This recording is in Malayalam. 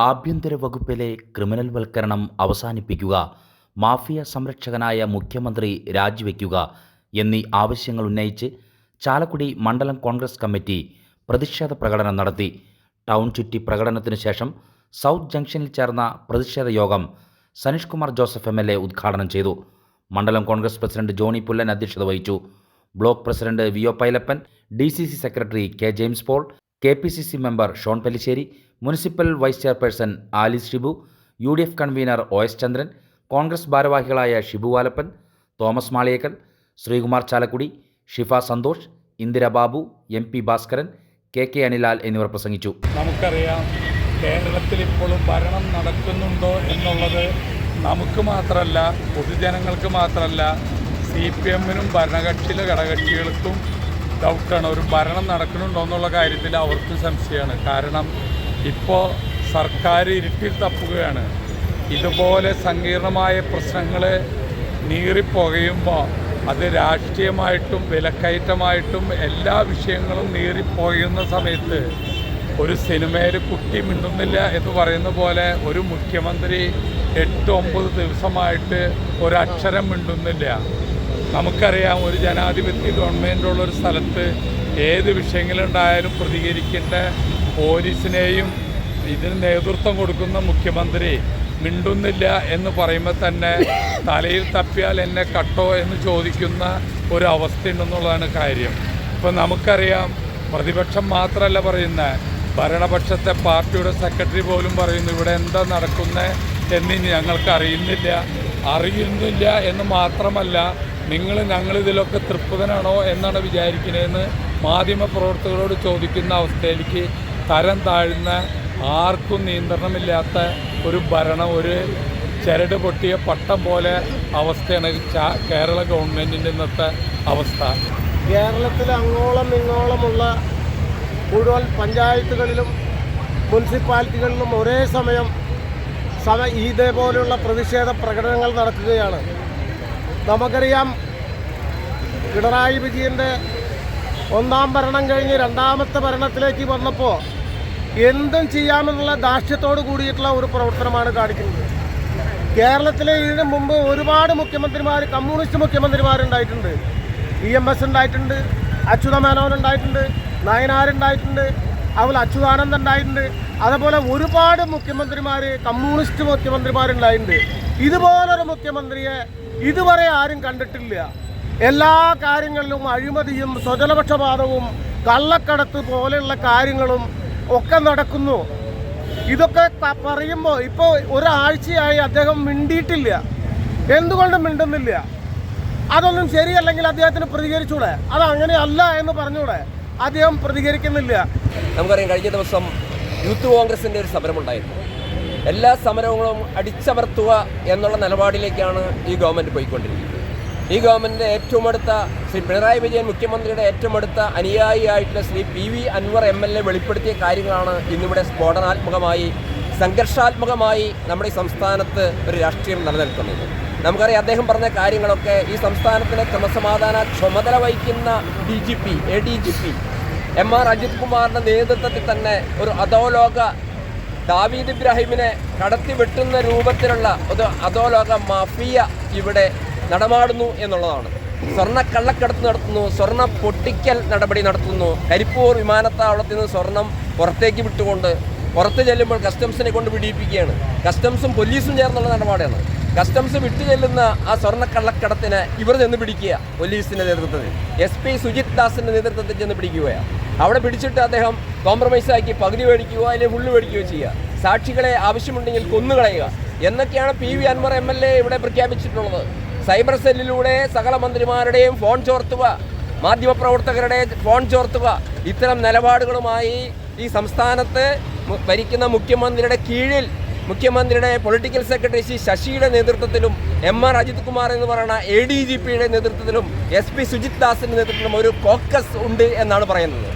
ആഭ്യന്തര വകുപ്പിലെ ക്രിമിനൽ വൽക്കരണം അവസാനിപ്പിക്കുക, മാഫിയ സംരക്ഷകനായ മുഖ്യമന്ത്രി രാജിവെക്കുക എന്നീ ആവശ്യങ്ങൾ ഉന്നയിച്ച് ചാലക്കുടി മണ്ഡലം കോൺഗ്രസ് കമ്മിറ്റി പ്രതിഷേധ പ്രകടനം നടത്തി. ടൗൺ ചുറ്റി പ്രകടനത്തിനു ശേഷം സൗത്ത് ജംഗ്ഷനിൽ ചേർന്ന പ്രതിഷേധ യോഗം സനീഷ് കുമാർ ജോസഫ് MLA ഉദ്ഘാടനം ചെയ്തു. മണ്ഡലം കോൺഗ്രസ് പ്രസിഡന്റ് ജോണി പുല്ലൻ അധ്യക്ഷത വഹിച്ചു. Block president VO Pailappan, DCC secretary K James Paul, KPCC member Shone Pellissery, municipal vice chairperson Alice Shibu, UDF convener OS Chandran, Congress ഭാരവാഹികളായ Shibu Valappan, Thomas Maliyekkal, Sreekumar Chalakudy, Shifa Santhosh, Indira Babu, MP Bhaskaran, KK Anilal എന്നിവർ പ്രസംഗിച്ചു. നമുക്കറിയാം, കേരളത്തിൽ ഇപ്പോഴും ഭരണം നടക്കുന്നുണ്ടോ എന്നുള്ളത് നമുക്ക് മാത്രമല്ല, പൊതുജനങ്ങൾക്ക് മാത്രമല്ല, CPM-നും ഭരണകക്ഷിയിലെ ഘടകകക്ഷികൾക്കും ഡൗട്ടാണ്. ഒരു ഭരണം നടക്കുന്നുണ്ടോ എന്നുള്ള കാര്യത്തിൽ അവർക്കും സംശയമാണ്. കാരണം ഇപ്പോൾ സർക്കാർ ഇരുട്ടിൽ തപ്പുകയാണ്. ഇതുപോലെ സങ്കീർണമായ പ്രശ്നങ്ങൾ നീറിപ്പോകുമ്പോൾ അത് രാഷ്ട്രീയമായിട്ടും വിലക്കയറ്റമായിട്ടും എല്ലാ വിഷയങ്ങളും നീറിപ്പോകുന്ന സമയത്ത് ഒരു സിനിമയിൽ കുട്ടി മിണ്ടുന്നില്ല എന്ന് പറയുന്ന പോലെ ഒരു മുഖ്യമന്ത്രി 8-9 ദിവസമായിട്ട് ഒരക്ഷരം മിണ്ടുന്നില്ല. നമുക്കറിയാം, ഒരു ജനാധിപത്യ ഗവൺമെൻറ്റുള്ളൊരു സ്ഥലത്ത് ഏത് വിഷയങ്ങളുണ്ടായാലും പ്രതികരിക്കേണ്ട പോലീസിനെയും ഇതിന് നേതൃത്വം കൊടുക്കുന്ന മുഖ്യമന്ത്രി മിണ്ടുന്നില്ല എന്ന് പറയുമ്പോൾ തന്നെ തലയിൽ തപ്പിയാൽ എന്നെ കട്ടോ എന്ന് ചോദിക്കുന്ന ഒരവസ്ഥയുണ്ടെന്നുള്ളതാണ് കാര്യം. ഇപ്പം നമുക്കറിയാം, പ്രതിപക്ഷം മാത്രമല്ല പറയുന്നത്, ഭരണപക്ഷത്തെ പാർട്ടിയുടെ സെക്രട്ടറി പോലും പറയുന്നു ഇവിടെ എന്താ നടക്കുന്നത് എന്ന് ഞങ്ങൾക്ക് അറിയുന്നില്ല എന്ന് മാത്രമല്ല, ഞങ്ങളിതിലൊക്കെ തൃപ്തനാണോ എന്നാണ് വിചാരിക്കുന്നതെന്ന് മാധ്യമപ്രവർത്തകരോട് ചോദിക്കുന്ന അവസ്ഥയിലേക്ക് തരം താഴ്ന്ന, ആർക്കും നിയന്ത്രണമില്ലാത്ത ഒരു ഭരണം, ഒരു ചരട് പൊട്ടിയ പട്ടം പോലെ അവസ്ഥയാണ് കേരള ഗവൺമെൻറ്റിൻ്റെ ഇന്നത്തെ അവസ്ഥ. കേരളത്തിൽ അങ്ങോളം ഇങ്ങോളമുള്ള മുഴുവൻ പഞ്ചായത്തുകളിലും മുനിസിപ്പാലിറ്റികളിലും ഒരേ സമയം ഇതേപോലെയുള്ള പ്രതിഷേധ പ്രകടനങ്ങൾ നടക്കുകയാണ്. നമുക്കറിയാം, പിണറായി വിജയൻ്റെ ഒന്നാം ഭരണം കഴിഞ്ഞ് രണ്ടാമത്തെ ഭരണത്തിലേക്ക് വന്നപ്പോൾ എന്തും ചെയ്യാമെന്നുള്ള ധാർഷ്ട്യത്തോട് കൂടിയിട്ടുള്ള ഒരു പ്രവർത്തനമാണ് കാണിക്കുന്നത്. കേരളത്തിലെ ഇതിനു മുമ്പ് ഒരുപാട് മുഖ്യമന്ത്രിമാർ, കമ്മ്യൂണിസ്റ്റ് മുഖ്യമന്ത്രിമാരുണ്ടായിട്ടുണ്ട്. EMS ഉണ്ടായിട്ടുണ്ട്, അച്യുത മേനോൻ ഉണ്ടായിട്ടുണ്ട്, നയനാരുണ്ടായിട്ടുണ്ട്, അതുപോലെ അച്യുതാനന്ദൻ ഉണ്ടായിട്ടുണ്ട്. അതുപോലെ ഒരുപാട് മുഖ്യമന്ത്രിമാർ, കമ്മ്യൂണിസ്റ്റ് മുഖ്യമന്ത്രിമാരുണ്ടായിട്ടുണ്ട്. ഇതുപോലൊരു മുഖ്യമന്ത്രിയെ ഇതുവരെ ആരും കണ്ടിട്ടില്ല. എല്ലാ കാര്യങ്ങളിലും അഴിമതിയും സ്വജനപക്ഷപാതവും കള്ളക്കടത്ത് പോലെയുള്ള കാര്യങ്ങളും ഒക്കെ നടക്കുന്നു. ഇതൊക്കെ പറയുമ്പോൾ ഇപ്പോൾ ഒരാഴ്ചയായി അദ്ദേഹം മിണ്ടിയിട്ടില്ല. എന്തുകൊണ്ട് മിണ്ടുന്നില്ല? അതൊന്നും ശരിയല്ലെങ്കിൽ അദ്ദേഹത്തിന് പ്രതികരിച്ചൂടെ? അതങ്ങനെയല്ല എന്ന് പറഞ്ഞൂടെ? അദ്ദേഹം പ്രതികരിക്കുന്നില്ല. നമുക്കറിയാം, കഴിഞ്ഞ ദിവസം യൂത്ത് കോൺഗ്രസിൻ്റെ ഒരു സമരമുണ്ടായിരുന്നു. എല്ലാ സമരങ്ങളും അടിച്ചമർത്തുക എന്നുള്ള നിലപാടിലേക്കാണ് ഈ ഗവൺമെൻറ് പോയിക്കൊണ്ടിരിക്കുന്നത്. ഈ ഗവൺമെൻറ്റിൻ്റെ ഏറ്റവും അടുത്ത ശ്രീ പിണറായി വിജയൻ മുഖ്യമന്ത്രിയുടെ ഏറ്റവും അടുത്ത അനുയായിയായിട്ടുള്ള ശ്രീ PV അൻവർ MLA വെളിപ്പെടുത്തിയ കാര്യങ്ങളാണ് ഇന്നിവിടെ സ്ഫോടനാത്മകമായി, സംഘർഷാത്മകമായി നമ്മുടെ ഈ സംസ്ഥാനത്ത് ഒരു രാഷ്ട്രീയം നിലനിൽക്കുന്നത്. നമുക്കറിയാം, അദ്ദേഹം പറഞ്ഞ കാര്യങ്ങളൊക്കെ ഈ സംസ്ഥാനത്തിലെ ക്രമസമാധാന ചുമതല വഹിക്കുന്ന ADGP MR അജിത് കുമാറിൻ്റെ നേതൃത്വത്തിൽ തന്നെ ഒരു അധോലോക ദാവീദ് ഇബ്രാഹിമിനെ കടത്തിവെട്ടുന്ന രൂപത്തിലുള്ള ഒരു അധോലോക മാഫിയ ഇവിടെ നടമാടുന്നു എന്നുള്ളതാണ്. സ്വർണ്ണ കള്ളക്കടത്ത് നടത്തുന്നു, സ്വർണ്ണ പൊട്ടിക്കൽ നടപടി നടത്തുന്നു. കരിപ്പൂർ വിമാനത്താവളത്തിൽ നിന്ന് സ്വർണം പുറത്തേക്ക് വിട്ടുകൊണ്ട് പുറത്ത് ചെല്ലുമ്പോൾ കസ്റ്റംസിനെ കൊണ്ട് പിടിപ്പിക്കുകയാണ്. കസ്റ്റംസും പോലീസും ചേർന്നുള്ള നിലപാടാണ്. കസ്റ്റംസ് വിട്ടു ചെല്ലുന്ന ആ സ്വർണ്ണ കള്ളക്കടത്തിന് ഇവർ ചെന്ന് പിടിക്കുക. പോലീസിൻ്റെ നേതൃത്വത്തിൽ SP സുജിത് ദാസിൻ്റെ നേതൃത്വത്തിൽ ചെന്ന് പിടിക്കുകയാണ്. അവിടെ പിടിച്ചിട്ട് അദ്ദേഹം കോംപ്രമൈസാക്കി പകുതി മേടിക്കുകയോ അല്ലെങ്കിൽ ഫുള്ള് മേടിക്കുകയോ ചെയ്യുക. സാക്ഷികളെ ആവശ്യമുണ്ടെങ്കിൽ കൊന്നുകളയുക എന്നൊക്കെയാണ് PV അൻവർ MLA ഇവിടെ പ്രഖ്യാപിച്ചിട്ടുള്ളത്. സൈബർ സെല്ലിലൂടെ സകല മന്ത്രിമാരുടെയും ഫോൺ ചോർത്തുക, മാധ്യമപ്രവർത്തകരുടെ ഫോൺ ചോർത്തുക, ഇത്തരം നിലപാടുകളുമായി ഈ സംസ്ഥാനത്ത് ഭരിക്കുന്ന മുഖ്യമന്ത്രിയുടെ കീഴിൽ, മുഖ്യമന്ത്രിയുടെ പൊളിറ്റിക്കൽ സെക്രട്ടറി ശ്രീ ശശിയുടെ നേതൃത്വത്തിലും MR അജിത് കുമാർ എന്ന് പറയുന്ന ADGP-യുടെ നേതൃത്വത്തിലും SP സുജിത് ദാസിൻ്റെ നേതൃത്വത്തിലും ഒരു കോക്കസ് ഉണ്ട് എന്നാണ് പറയുന്നത്.